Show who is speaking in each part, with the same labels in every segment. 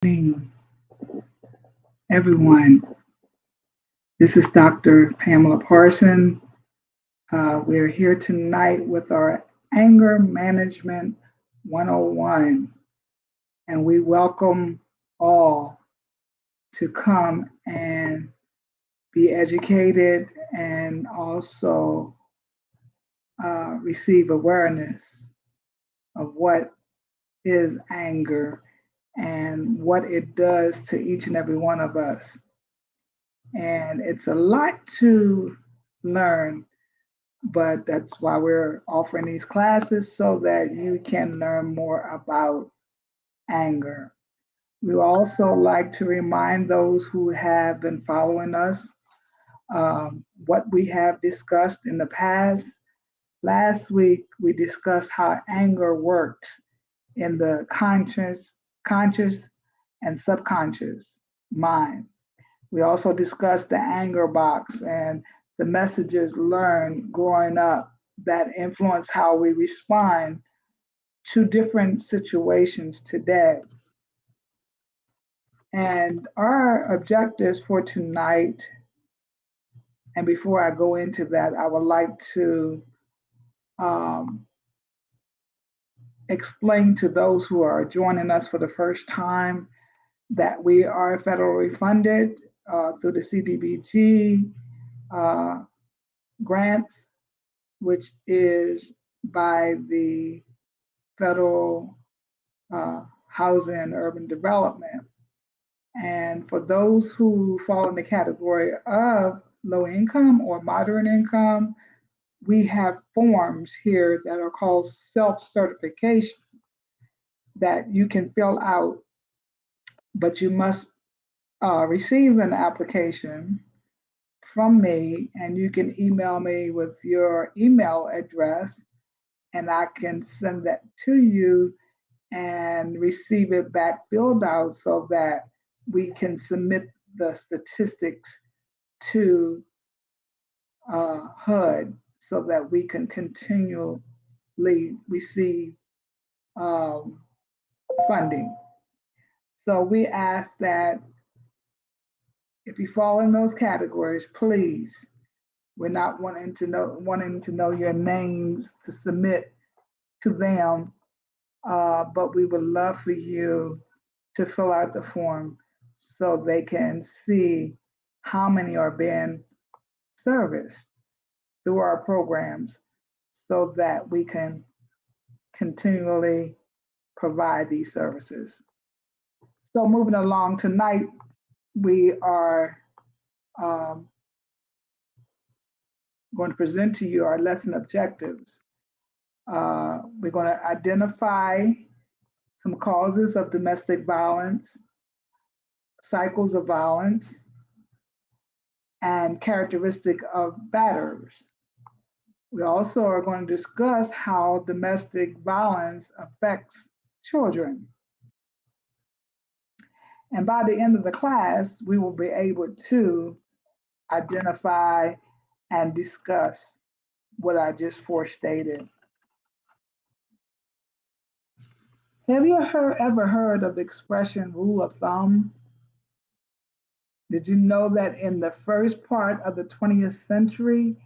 Speaker 1: Evening, everyone. This is Dr. Pamela Parson. We're here tonight with our Anger Management 101, and we welcome all to come and be educated and also receive awareness of what is anger and what it does to each and every one of us. And it's a lot to learn, but that's why we're offering these classes so that you can learn more about anger. We also like to remind those who have been following us what we have discussed in the past. Last week, we discussed how anger works in the conscious and subconscious mind. We also discussed the anger box and the messages learned growing up that influence how we respond to different situations today. And our objectives for tonight, and before I go into that, I would like to um, explain to those who are joining us for the first time that we are federally funded through the CDBG uh, grants, which is by the Federal Housing and Urban Development. And for those who fall in the category of low income or moderate income, we have forms here that are called self certification that you can fill out, but you must receive an application from me, and you can email me with your email address, and I can send that to you and receive it back filled out so that we can submit the statistics to HUD so that we can continually receive um, funding. So we ask that if you fall in those categories, please, we're not wanting to know your names to submit to them, but we would love for you to fill out the form so they can see how many are being serviced through our programs so that we can continually provide these services. So, moving along tonight, we are um, going to present to you our lesson objectives. We're going to identify some causes of domestic violence, cycles of violence, and characteristic of batterers. We also are going to discuss how domestic violence affects children. And by the end of the class, we will be able to identify and discuss what I just forestated. Have you ever heard of the expression rule of thumb? Did you know that in the first part of the 20th century,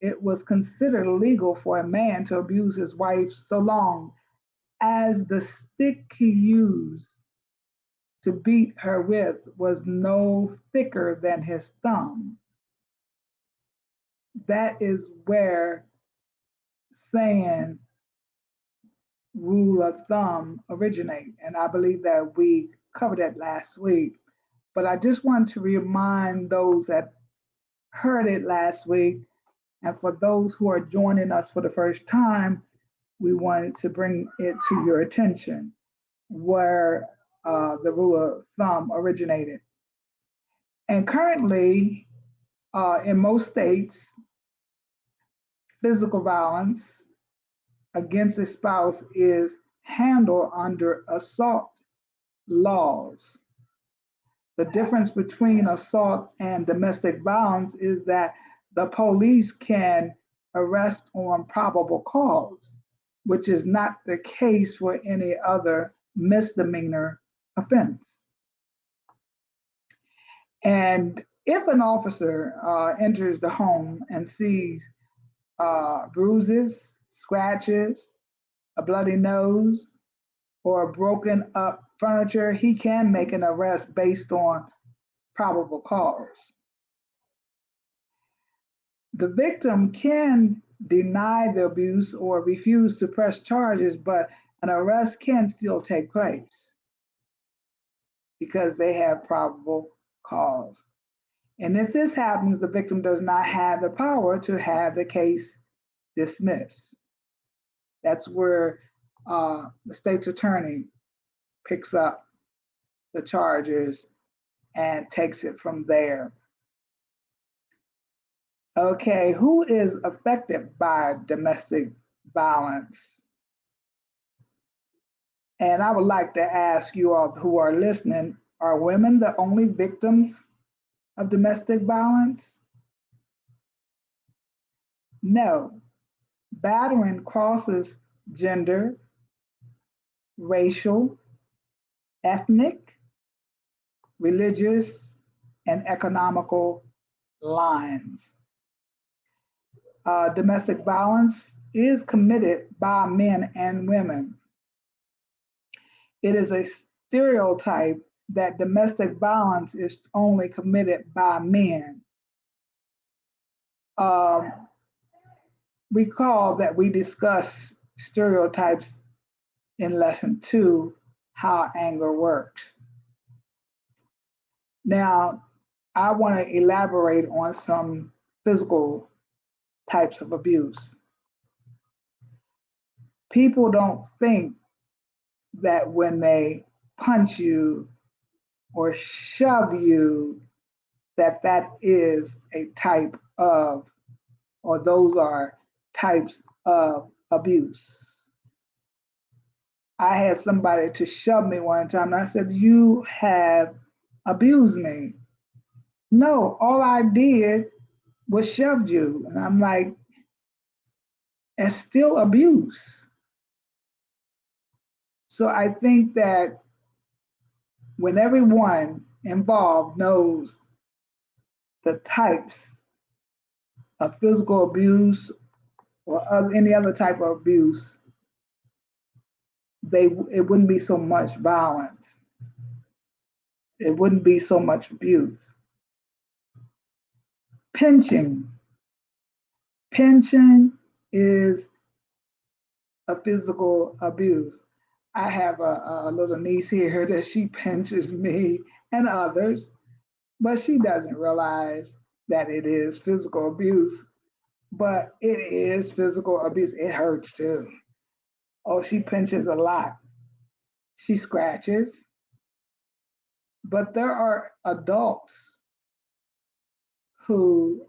Speaker 1: it was considered illegal for a man to abuse his wife so long as the stick he used to beat her with was no thicker than his thumb? That is where saying rule of thumb originate. And I believe that we covered that last week. But I just want to remind those that heard it last week, and for those who are joining us for the first time, we wanted to bring it to your attention where the rule of thumb originated. And currently, in most states, physical violence against a spouse is handled under assault laws. The difference between assault and domestic violence is that the police can arrest on probable cause, which is not the case for any other misdemeanor offense. And if an officer enters the home and sees bruises, scratches, a bloody nose, or broken up furniture, he can make an arrest based on probable cause. The victim can deny the abuse or refuse to press charges, but an arrest can still take place because they have probable cause. And if this happens, the victim does not have the power to have the case dismissed. That's where the state's attorney picks up the charges and takes it from there. Okay, who is affected by domestic violence? And I would like to ask you all who are listening, are women the only victims of domestic violence? No. Battering crosses gender, racial, ethnic, religious, and economical lines. Domestic violence is committed by men and women. It is a stereotype that domestic violence is only committed by men. Recall that we discussed stereotypes in lesson 2, how anger works. Now, I want to elaborate on some physical types of abuse. People don't think that when they punch you or shove you, that that is a type of, or those are types of abuse. I had somebody to shove me one time, and I said, "You have abused me." No, all I did was shoved you. And I'm like, it's still abuse. So I think that when everyone involved knows the types of physical abuse or any other type of abuse, it wouldn't be so much violence. It wouldn't be so much abuse. Pinching. Pinching is a physical abuse. I have a little niece here that she pinches me and others, but she doesn't realize that it is physical abuse. But it is physical abuse. It hurts too. Oh, she pinches a lot. She scratches. But there are adults who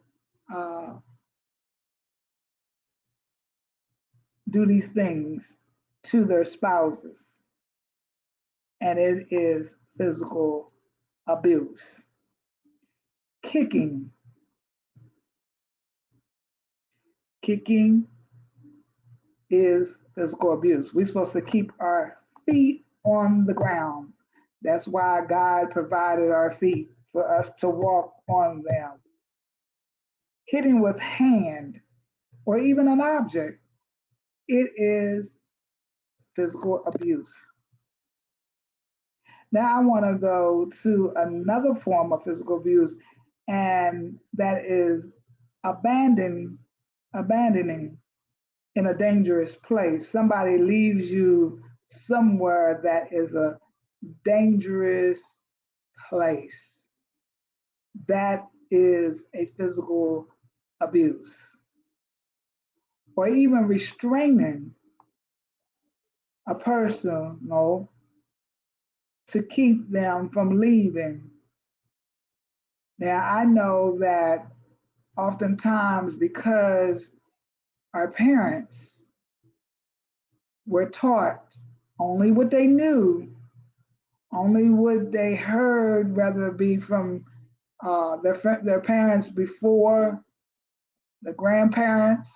Speaker 1: do these things to their spouses, and it is physical abuse. Kicking. Kicking is physical abuse. We're supposed to keep our feet on the ground. That's why God provided our feet for us to walk on them. Hitting with hand or even an object, it is physical abuse. Now I want to go to another form of physical abuse, and that is abandoning in a dangerous place. Somebody leaves you somewhere that is a dangerous place. That is a physical abuse. Or even restraining a person, to keep them from leaving. Now, I know that oftentimes because our parents were taught only what they knew, only what they heard, whether it be from their parents before, the grandparents,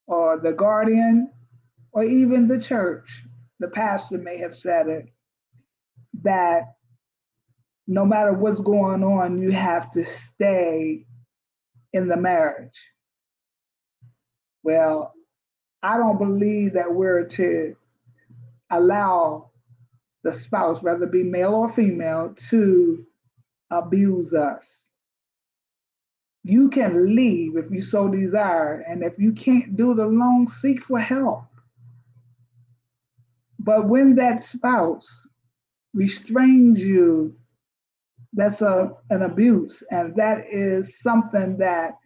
Speaker 1: or the guardian, or even the church. The pastor may have said it, that no matter what's going on, you have to stay in the marriage. Well, I don't believe that we're to allow the spouse, whether it be male or female, to abuse us. You can leave if you so desire, and if you can't do it alone, seek for help. But when that spouse restrains you, that's an abuse, and that is something that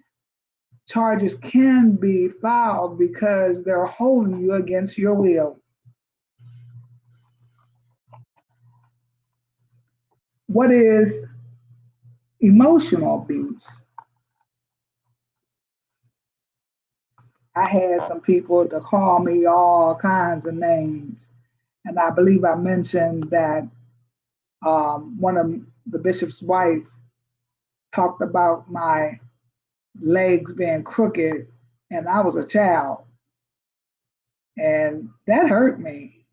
Speaker 1: charges can be filed because they're holding you against your will. What is emotional abuse? I had some people to call me all kinds of names, and I believe I mentioned that one of the bishop's wife talked about my legs being crooked, and I was a child, and that hurt me.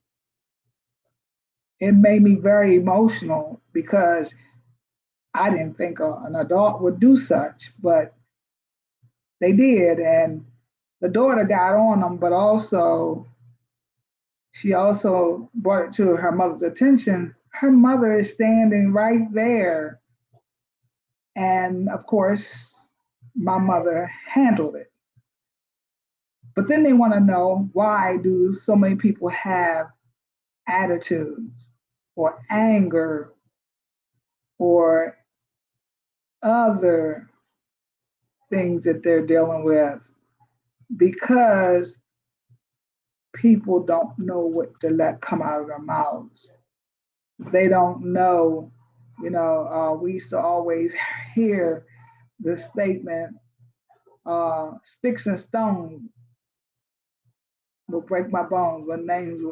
Speaker 1: It made me very emotional because I didn't think an adult would do such, but they did, and the daughter got on them, but also she also brought it to her mother's attention. Her mother is standing right there, and of course, my mother handled it. But then they want to know, why do so many people have attitudes or anger or other things that they're dealing with? Because people don't know what to let come out of their mouths. They don't know, we used to always hear the statement, sticks and stones will break my bones, but names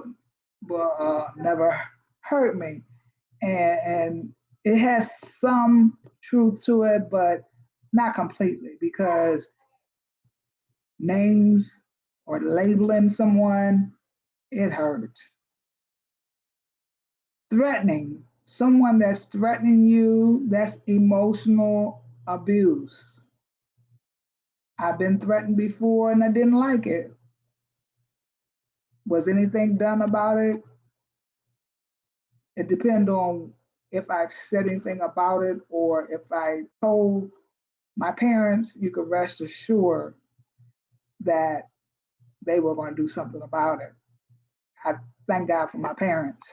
Speaker 1: will never hurt me. And it has some truth to it, but not completely, because names or labeling someone, it hurts. Threatening, someone that's threatening you, that's emotional abuse. I've been threatened before and I didn't like it. Was anything done about it? It depends on if I said anything about it, or if I told my parents. You could rest assured that they were going to do something about it. I thank God for my parents.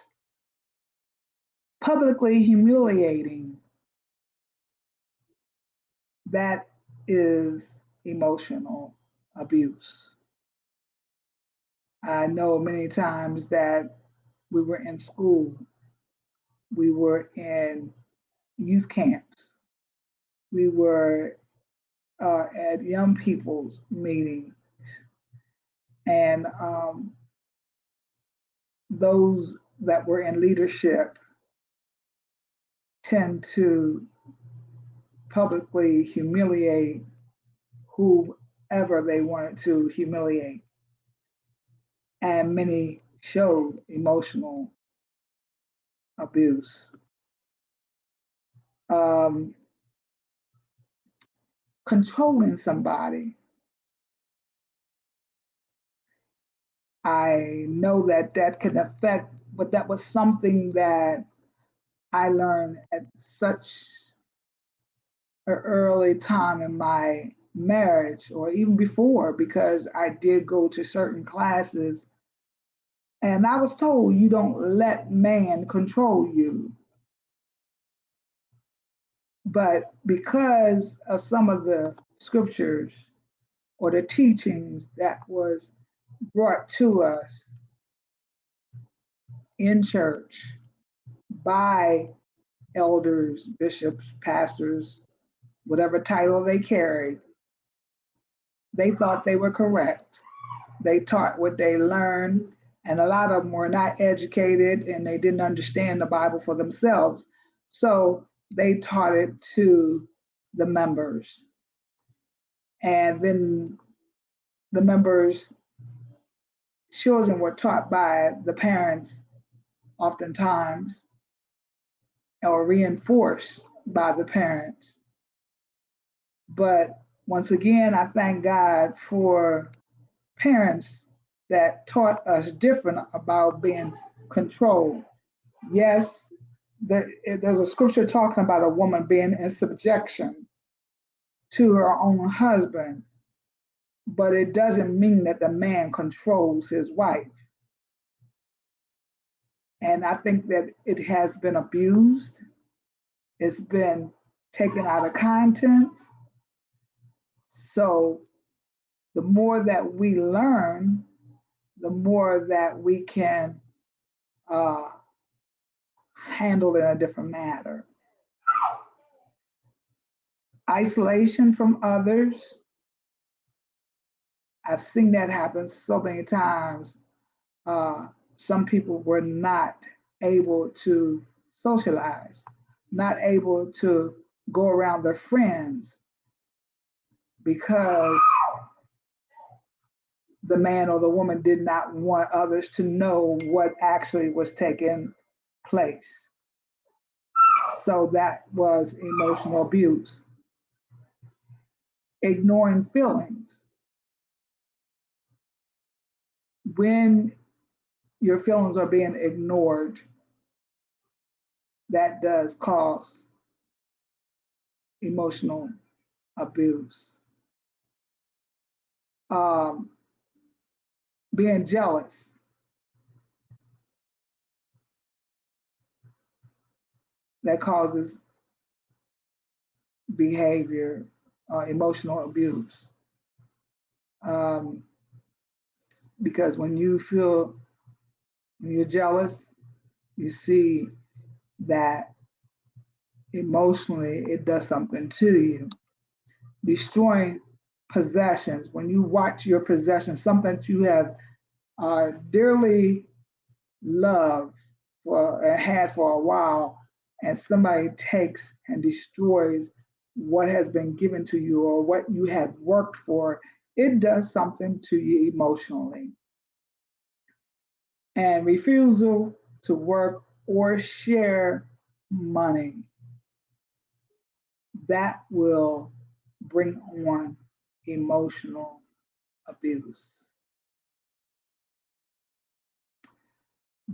Speaker 1: Publicly humiliating, that is emotional abuse. I know many times that we were in school, we were in youth camps, we were at young people's meetings, and those that were in leadership tend to publicly humiliate whoever they wanted to humiliate. And many showed emotional abuse. Um, Controlling somebody. I know that that can affect, but that was something that I learned at such an early time in my marriage, or even before, because I did go to certain classes and I was told, you don't let man control you. But because of some of the scriptures or the teachings that was brought to us in church by elders, bishops, pastors, whatever title they carried, they thought they were correct. They taught what they learned, and a lot of them were not educated and they didn't understand the Bible for themselves. So they taught it to the members. And then the members' children were taught by the parents oftentimes. or reinforced by the parents. But once again, I thank God for parents that taught us different about being controlled. Yes, there's a scripture talking about a woman being in subjection to her own husband, but it doesn't mean that the man controls his wife. And I think that it has been abused, it's been taken out of context. So the more that we learn, the more that we can uh, handle it in a different manner. Isolation from others. I've seen that happen so many times. Some people were not able to socialize, not able to go around their friends because the man or the woman did not want others to know what actually was taking place. So that was emotional abuse. Ignoring feelings. When your feelings are being ignored, that does cause emotional abuse. Um, Being jealous, that causes behavior, emotional abuse. Um, because when you're jealous, you see that emotionally it does something to you. Destroying possessions, when you watch your possessions, something that you have dearly loved for and had for a while, and somebody takes and destroys what has been given to you or what you had worked for, it does something to you emotionally. And refusal to work or share money, that will bring on emotional abuse.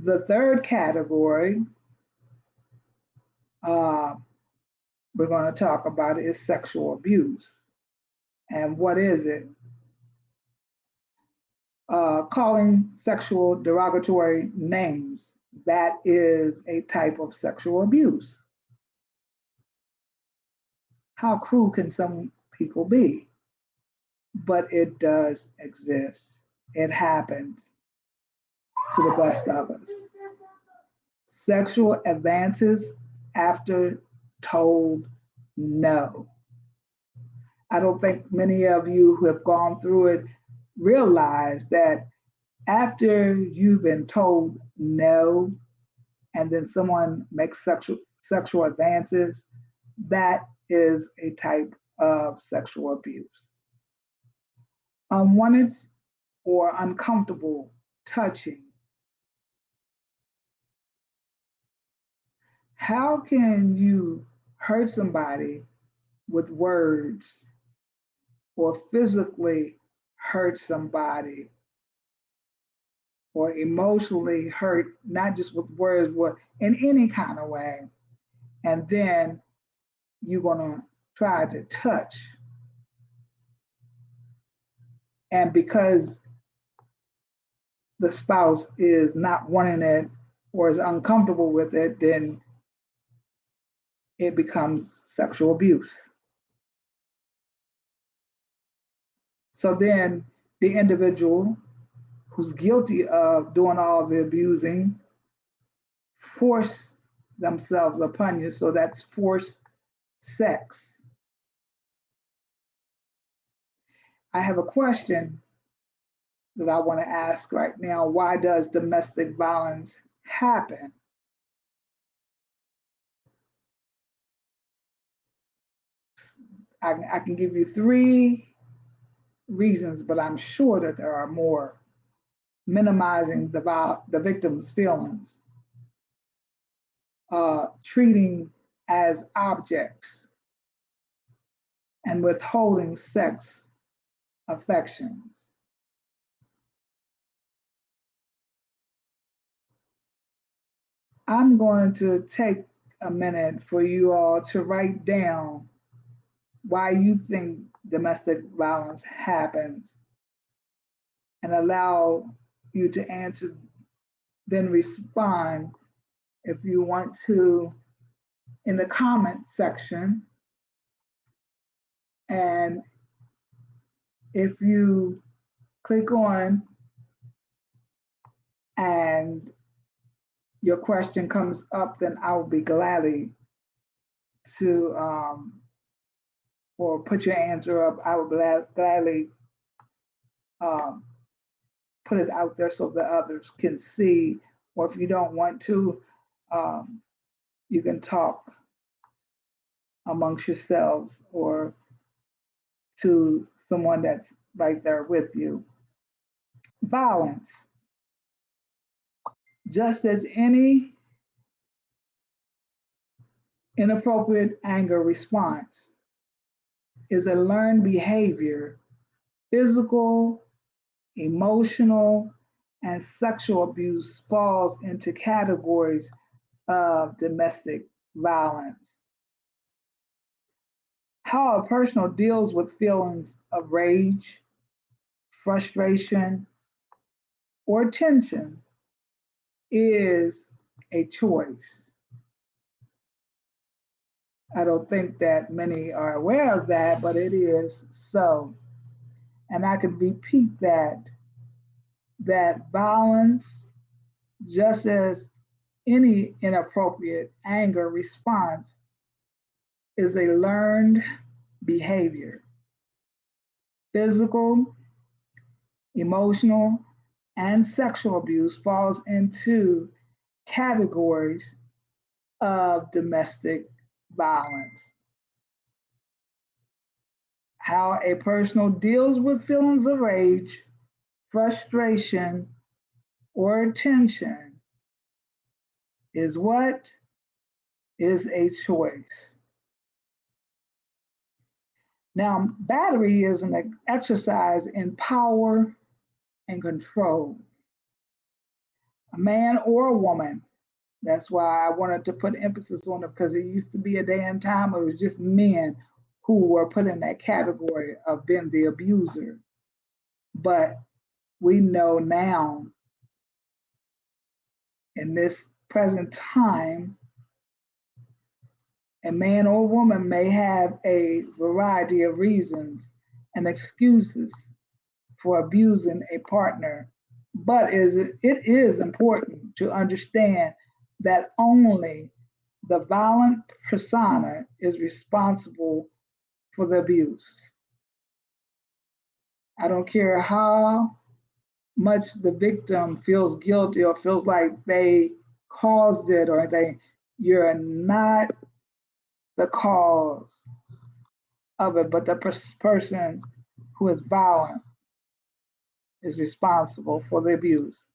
Speaker 1: The third category uh, we're going to talk about is sexual abuse. And what is it? Calling sexual derogatory names. That is a type of sexual abuse. How cruel can some people be? But it does exist. It happens to the best of us. Sexual advances after told no. I don't think many of you who have gone through it realize that after you've been told no, and then someone makes sexual advances, that is a type of sexual abuse. Unwanted or uncomfortable touching. How can you hurt somebody with words or physically hurt somebody or emotionally hurt, not just with words, but in any kind of way? And then you're going to try to touch. And because the spouse is not wanting it or is uncomfortable with it, then it becomes sexual abuse. So then the individual who's guilty of doing all the abusing force themselves upon you. So that's forced sex. I have a question that I want to ask right now. Why does domestic violence happen? I can give you three reasons, but I'm sure that there are more. Minimizing the victim's feelings. treating as objects, and withholding sex affections. I'm going to take a minute for you all to write down why you think domestic violence happens and allow you to answer, then respond if you want to in the comment section. And if you click on and your question comes up, then I will be gladly to, or put your answer up. I will gladly um, put it out there so that others can see. Or if you don't want to, you can talk amongst yourselves or to someone that's right there with you. Violence, just as any inappropriate anger response, is a learned behavior. Physical, emotional, and sexual abuse falls into categories of domestic violence. How a person deals with feelings of rage, frustration, or tension is a choice. I don't think that many are aware of that, but it is so. And I can repeat that violence, just as any inappropriate anger response, is a learned behavior. Physical, emotional, and sexual abuse falls into categories of domestic violence. How a person deals with feelings of rage, frustration, or tension is what is a choice. Now, battery is an exercise in power and control. A man or a woman. That's why I wanted to put emphasis on it, because it used to be a day and time where it was just men who were put in that category of being the abuser. But we know now, in this present time, a man or woman may have a variety of reasons and excuses for abusing a partner, but it is important to understand that only the violent persona is responsible for the abuse. I don't care how much the victim feels guilty or feels like they caused it, or you're not the cause of it, but the person who is violent is responsible for the abuse.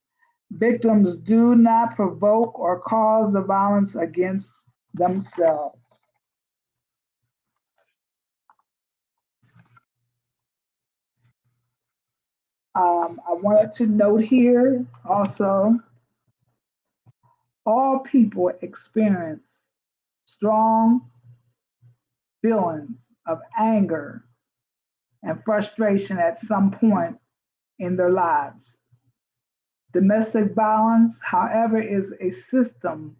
Speaker 1: Victims do not provoke or cause the violence against themselves. I wanted to note here also, all people experience strong feelings of anger and frustration at some point in their lives. Domestic violence, however, is a system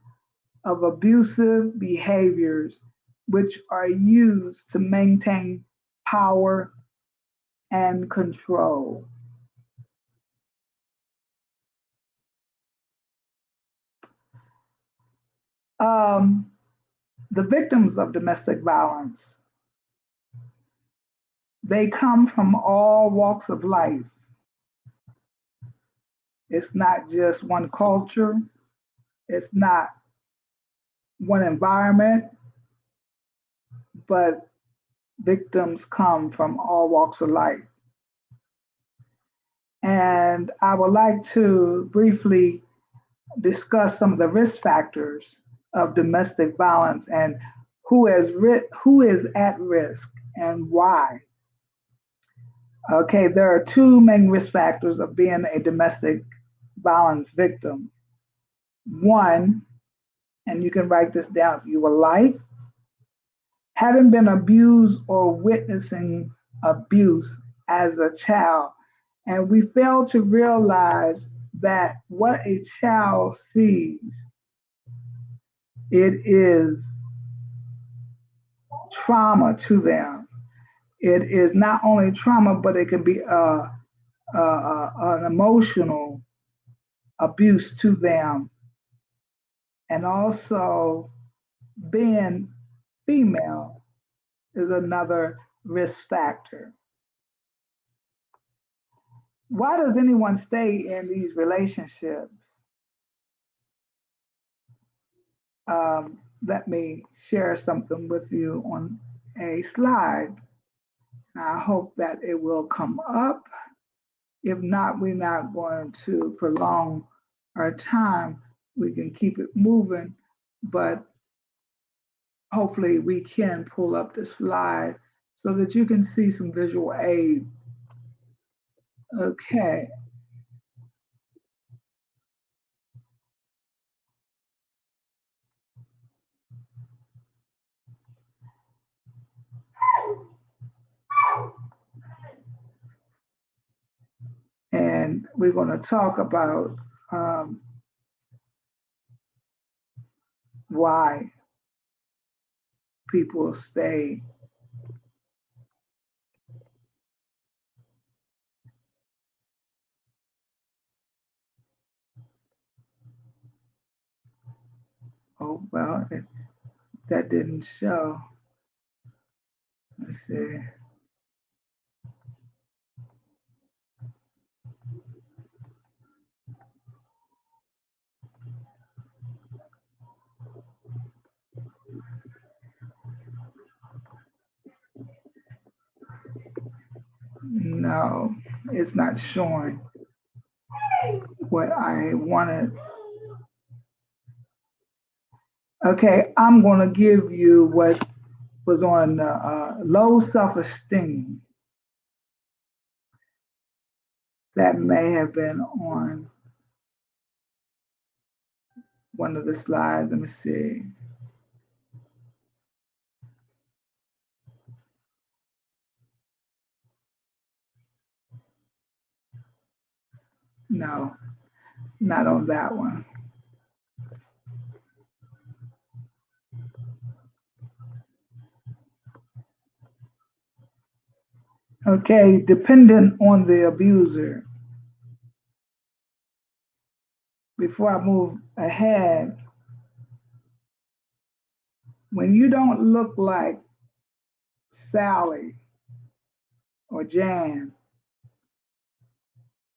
Speaker 1: of abusive behaviors which are used to maintain power and control. The victims of domestic violence, they come from all walks of life. It's not just one culture, it's not one environment, but victims come from all walks of life. And I would like to briefly discuss some of the risk factors of domestic violence and who is at risk and why. Okay, there are two main risk factors of being a domestic violence victim. One, and you can write this down if you would like, having been abused or witnessing abuse as a child. And we fail to realize that what a child sees, it is trauma to them. It is not only trauma, but it can be an emotional abuse to them. And also, being female is another risk factor. Why does anyone stay in these relationships? Let me share something with you on a slide. I hope that it will come up. If not, we're not going to prolong our time. We can keep it moving, but hopefully we can pull up the slide so that you can see some visual aid. Okay. And we're going to talk about why people stay. Oh, well, that didn't show. Let's see. No, it's not showing what I wanted. Okay, I'm going to give you what was on low self-esteem. That may have been on one of the slides. Let me see. No, not on that one. Okay, dependent on the abuser. Before I move ahead, when you don't look like Sally or Jan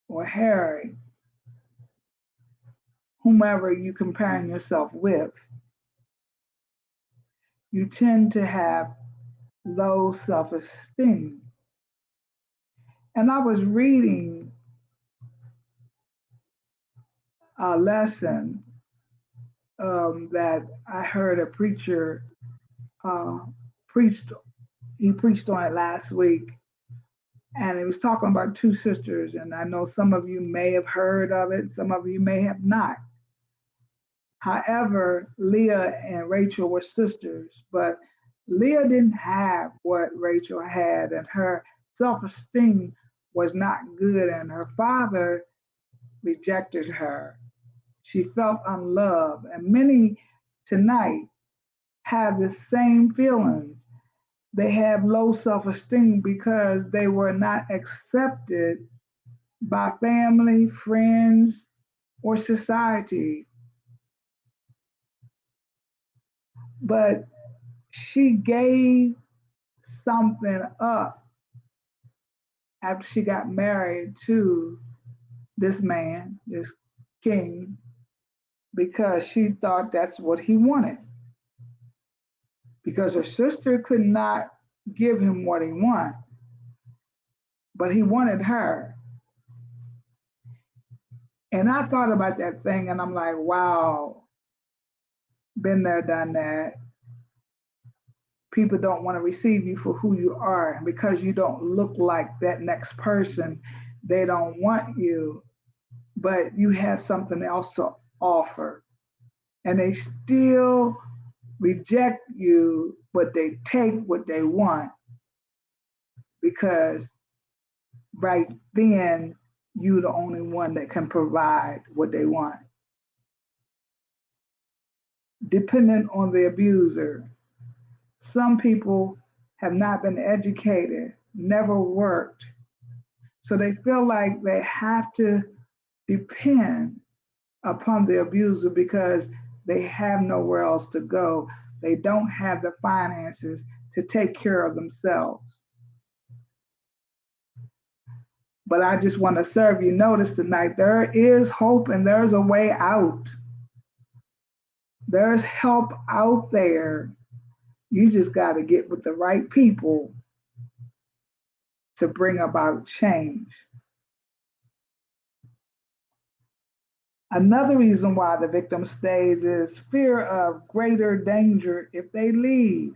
Speaker 1: or Harry, whomever you comparing yourself with, you tend to have low self-esteem. And I was reading a lesson that I heard a preacher preached. He preached on it last week, and it was talking about two sisters. And I know some of you may have heard of it, some of you may have not. However, Leah and Rachel were sisters, but Leah didn't have what Rachel had, and her self-esteem was not good, and her father rejected her. She felt unloved, and many tonight have the same feelings. They have low self-esteem because they were not accepted by family, friends, or society. But she gave something up after she got married to this man, this king, because she thought that's what he wanted. Because her sister could not give him what he wanted, but he wanted her. And I thought about that thing and I'm like, wow, been there, done that. People don't want to receive you for who you are. And because you don't look like that next person, they don't want you, but you have something else to offer. And they still reject you, but they take what they want because right then you're the only one that can provide what they want. Dependent on the abuser. Some people have not been educated, never worked, so they feel like they have to depend upon the abuser because they have nowhere else to go. They don't have the finances to take care of themselves. But I just want to serve you notice tonight there is hope and there's a way out. There's help out there. You just got to get with the right people to bring about change. Another reason why the victim stays is fear of greater danger if they leave.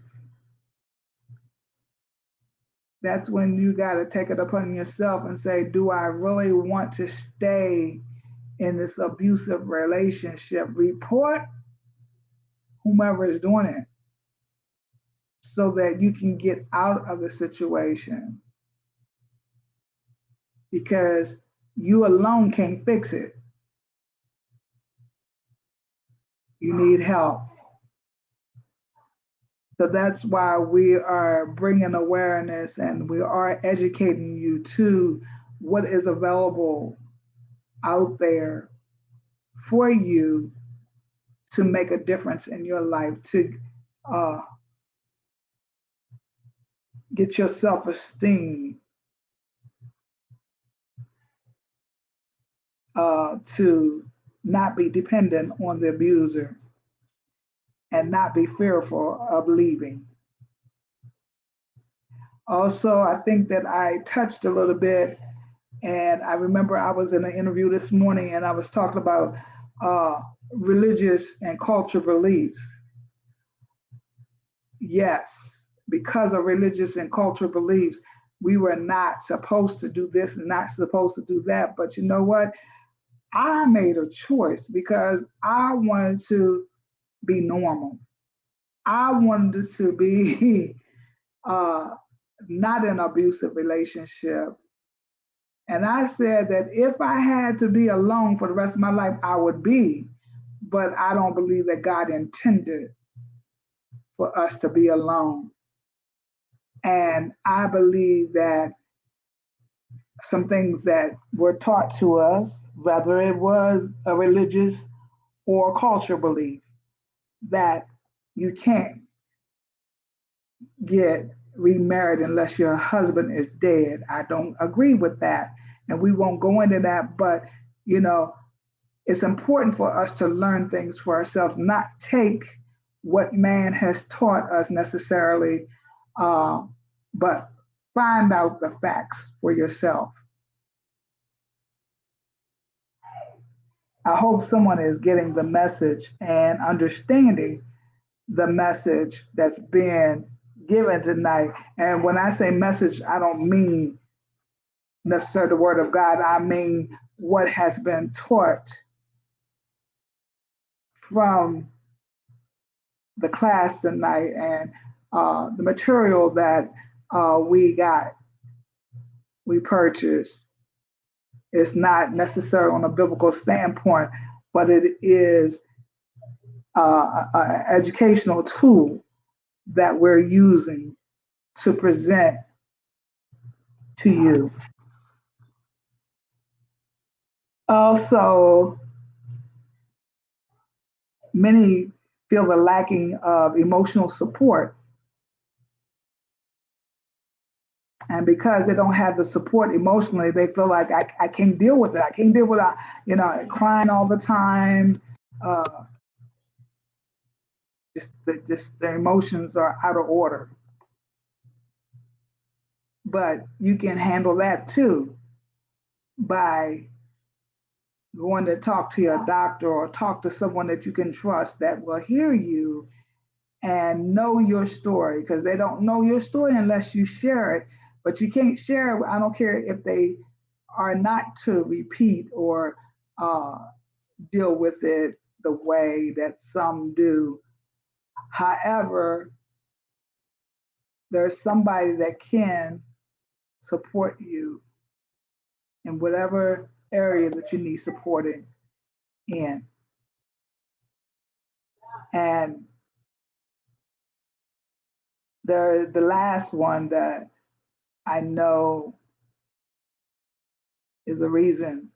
Speaker 1: That's when you got to take it upon yourself and say, do I really want to stay in this abusive relationship? Report whomever is doing it so that you can get out of the situation because you alone can't fix it. You need help. So that's why we are bringing awareness and we are educating you to what is available out there for you to make a difference in your life, to uh, get your self-esteem, to not be dependent on the abuser and not be fearful of leaving. Also, I think that I touched a little bit, and I remember I was in an interview this morning and I was talking about religious and cultural beliefs. Yes, because of religious and cultural beliefs, we were not supposed to do this and not supposed to do that. But you know what? I made a choice because I wanted to be normal. I wanted to be uh, not an abusive relationship. And I said that if I had to be alone for the rest of my life, I would be. But I don't believe that God intended for us to be alone. And I believe that some things that were taught to us, whether it was a religious or a cultural belief, that you can't get remarried unless your husband is dead. I don't agree with that. And we won't go into that, but you know, it's important for us to learn things for ourselves, not take what man has taught us necessarily, uh, but find out the facts for yourself. I hope someone is getting the message and understanding the message that's being given tonight. And when I say message, I don't mean necessarily the word of God, I mean what has been taught from the class tonight and the material that we purchased. It's not necessarily on a biblical standpoint, but it is an educational tool that we're using to present to you. Also, many feel the lacking of emotional support. And because they don't have the support emotionally, they feel like I can't deal with it. I can't deal with, crying all the time. Uh, just their emotions are out of order. But you can handle that too by going to talk to your doctor or talk to someone that you can trust that will hear you and know your story, because they don't know your story unless you share it. But you can't share it. I don't care if they are not to repeat or uh, deal with it the way that some do. However, there's somebody that can support you in whatever area that you need supporting in. And the last one that I know is a reason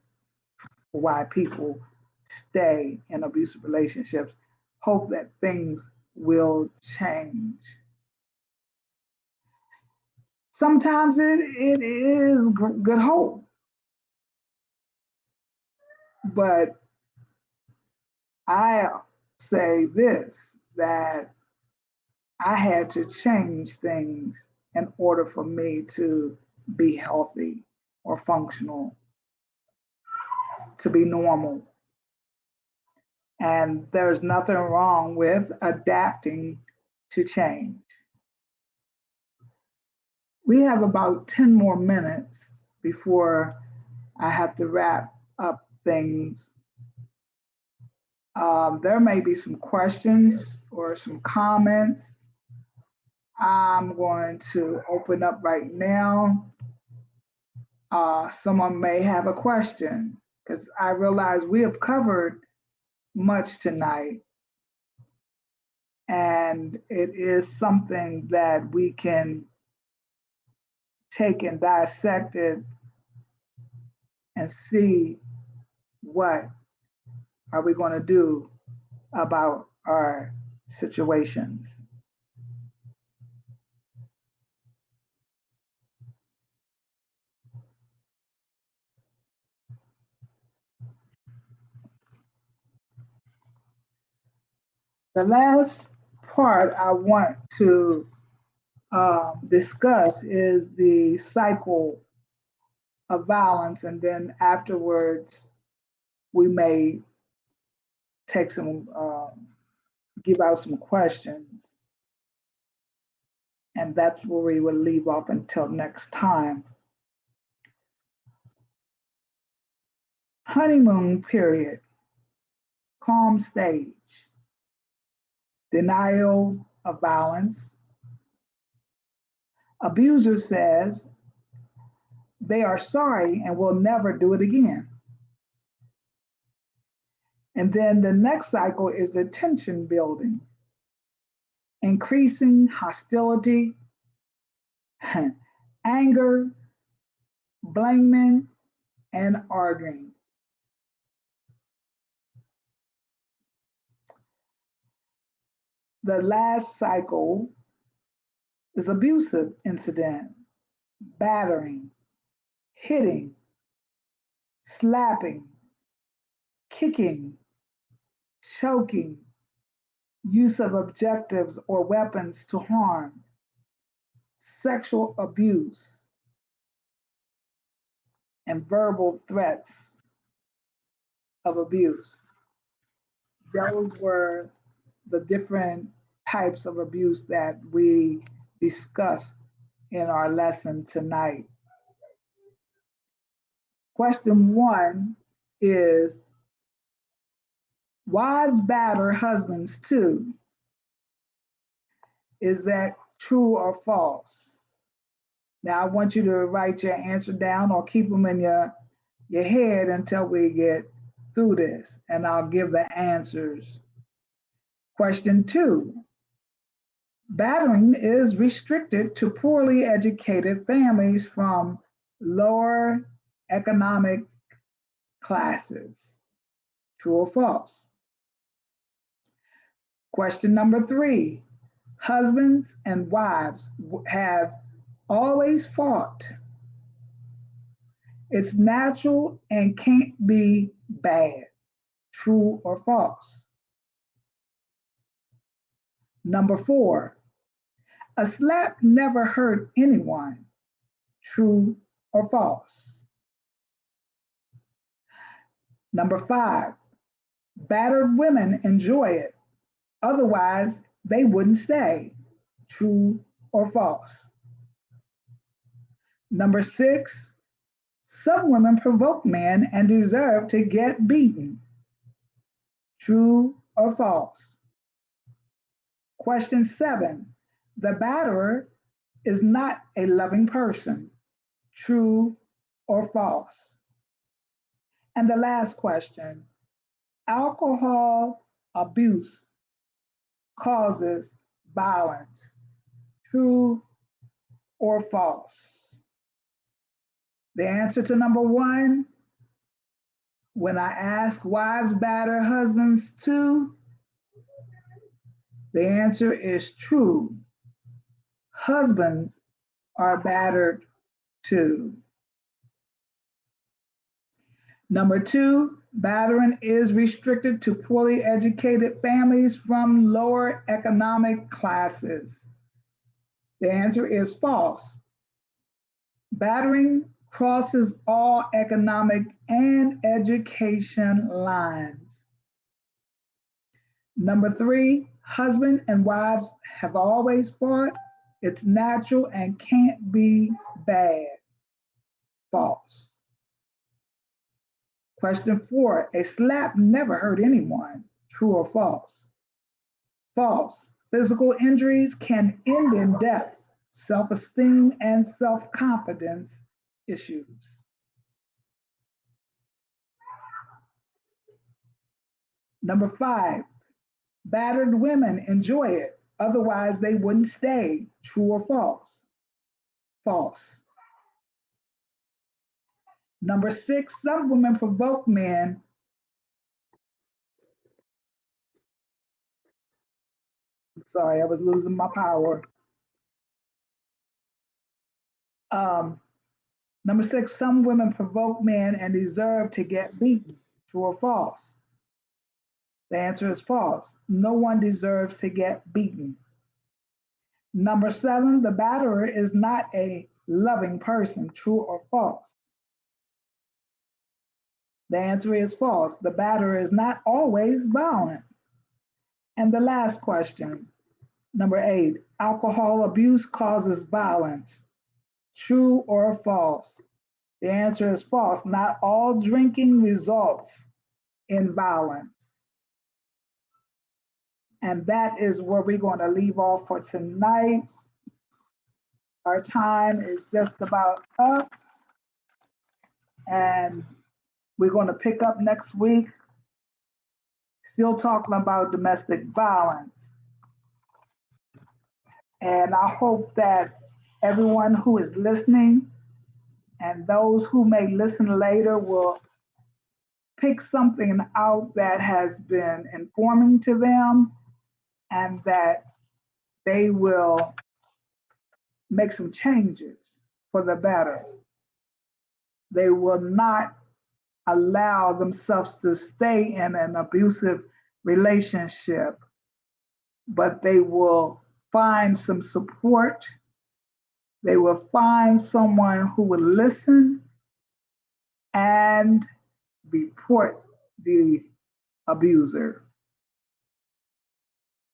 Speaker 1: why people stay in abusive relationships, hope that things will change. Sometimes it is good hope, but I say this, that I had to change things in order for me to be healthy or functional, to be normal. And there's nothing wrong with adapting to change. We have about 10 more minutes before I have to wrap up things. There may be some questions or some comments. I'm going to open up right now. Someone may have a question, because I realize we have covered much tonight, and it is something that we can take and dissect it and see what are we going to do about our situations. The last part I want to discuss is the cycle of violence, and then afterwards we may take some, give out some questions, and that's where we will leave off until next time. Honeymoon period, calm stage, denial of violence. Abuser says they are sorry and will never do it again. And then the next cycle is the tension building, increasing hostility, anger, blaming, and arguing. The last cycle is abusive incident, battering, hitting, slapping, kicking, choking, use of objectives or weapons to harm, sexual abuse, and verbal threats of abuse. Those were the different types of abuse that we discussed in our lesson tonight. Question 1 is, wives batter husbands too. Is that true or false? Now I want you to write your answer down or keep them in your head until we get through this, and I'll give the answers. Question 2, battering is restricted to poorly educated families from lower economic classes. True or false? Question number 3, husbands and wives have always fought. It's natural and can't be bad. True or false? Number 4, a slap never hurt anyone. True or false? Number 5, battered women enjoy it. Otherwise, they wouldn't stay. True or false? Number 6, some women provoke men and deserve to get beaten. True or false? Question 7, the batterer is not a loving person. True or false? And the last question, alcohol abuse causes violence. True or false? The answer to number 1, when I ask wives batter husbands too, the answer is true. Husbands are battered too. Number 2, battering is restricted to poorly educated families from lower economic classes. The answer is false. Battering crosses all economic and education lines. Number 3, husband and wives have always fought. It's natural and can't be bad. False. Question 4, a slap never hurt anyone. True or false? False. Physical injuries can end in death, self-esteem, and self-confidence issues. Number 5, battered women enjoy it. Otherwise, they wouldn't stay. True or false? False. Number 6, some women provoke men. I'm sorry, I was losing my power. Number 6, some women provoke men and deserve to get beaten. True or false? The answer is false. No one deserves to get beaten. Number 7, the batterer is not a loving person. True or false? The answer is false. The batterer is not always violent. And the last question, number 8, alcohol abuse causes violence. True or false? The answer is false. Not all drinking results in violence. And that is where we're going to leave off for tonight. Our time is just about up. And we're going to pick up next week, still talking about domestic violence. And I hope that everyone who is listening and those who may listen later will pick something out that has been informing to them and that they will make some changes for the better. They will not allow themselves to stay in an abusive relationship, but they will find some support. They will find someone who will listen and report the abuser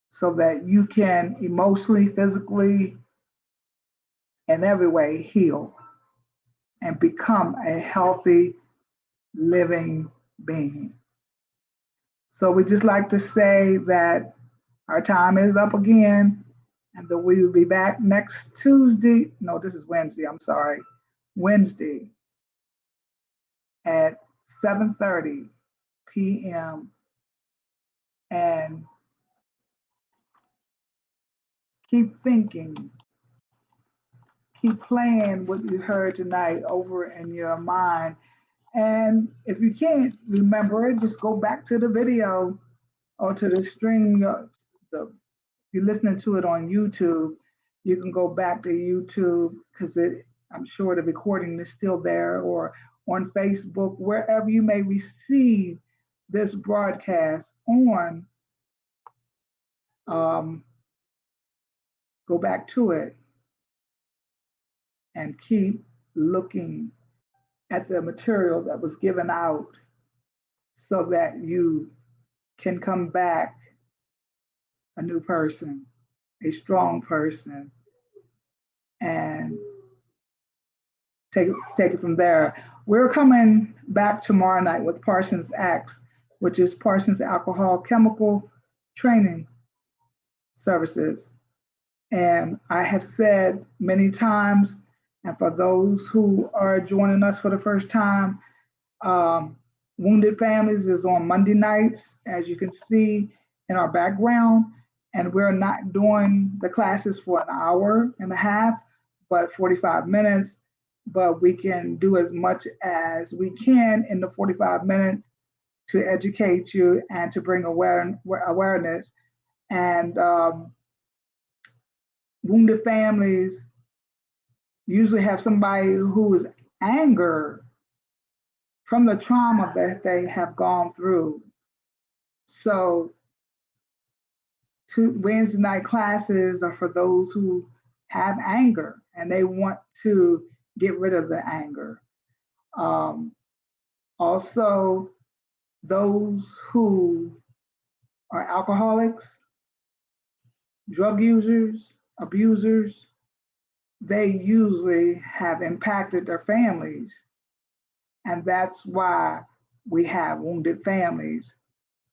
Speaker 1: so that you can emotionally, physically, in every way heal and become a healthy living being. So we just like to say that our time is up again and that we will be back next Tuesday. No, this is Wednesday. I'm sorry. Wednesday at 7:30 p.m. And keep thinking, keep playing what you heard tonight over in your mind. And if you can't remember it, just go back to the video or to the stream. If you're listening to it on YouTube, you can go back to YouTube because I'm sure the recording is still there, or on Facebook, wherever you may receive this broadcast on. Go back to it and keep looking at the material that was given out so that you can come back a new person, a strong person, and take it from there. We're coming back tomorrow night with Parsons Acts, which is Parsons Alcohol Chemical Training Services. And I have said many times, and for those who are joining us for the first time, Wounded Families is on Monday nights, as you can see in our background. And we're not doing the classes for an hour and a half, but 45 minutes. But we can do as much as we can in the 45 minutes to educate you and to bring awareness. And Wounded Families usually have somebody who is anger from the trauma that they have gone through. So Wednesday night classes are for those who have anger and they want to get rid of the anger. Also, those who are alcoholics, drug users, abusers, they usually have impacted their families. And that's why we have Wounded Families.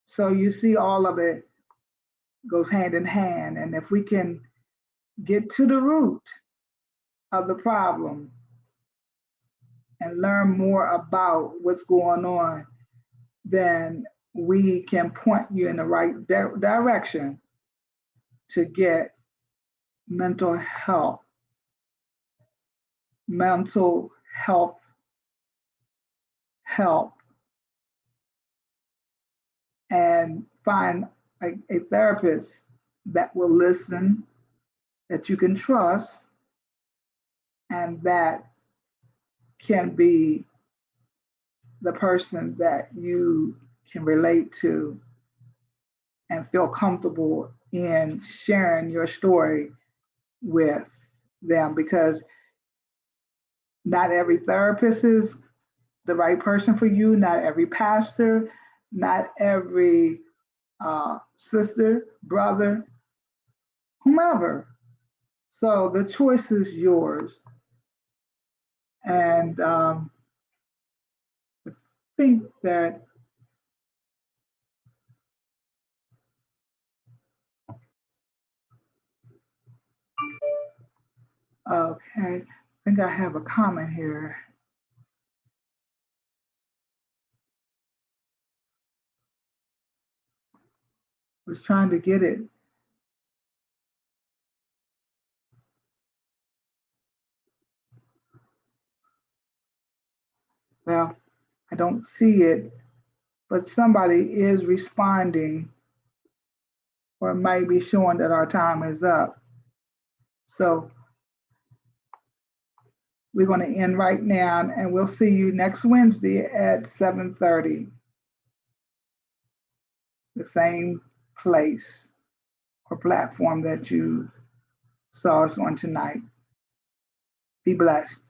Speaker 1: So you see all of it goes hand in hand. And if we can get to the root of the problem and learn more about what's going on, then we can point you in the right direction to get mental health help and find a therapist that will listen, that you can trust, and that can be the person that you can relate to and feel comfortable in sharing your story with them, because not every therapist is the right person for you, not every pastor, not every sister, brother, whomever. So the choice is yours. And I think that okay, I think I have a comment here. Was trying to get it. Well, I don't see it, but somebody is responding, or it might be showing that our time is up. So we're going to end right now, and we'll see you next Wednesday at 7:30. The same place or platform that you saw us on tonight. Be blessed.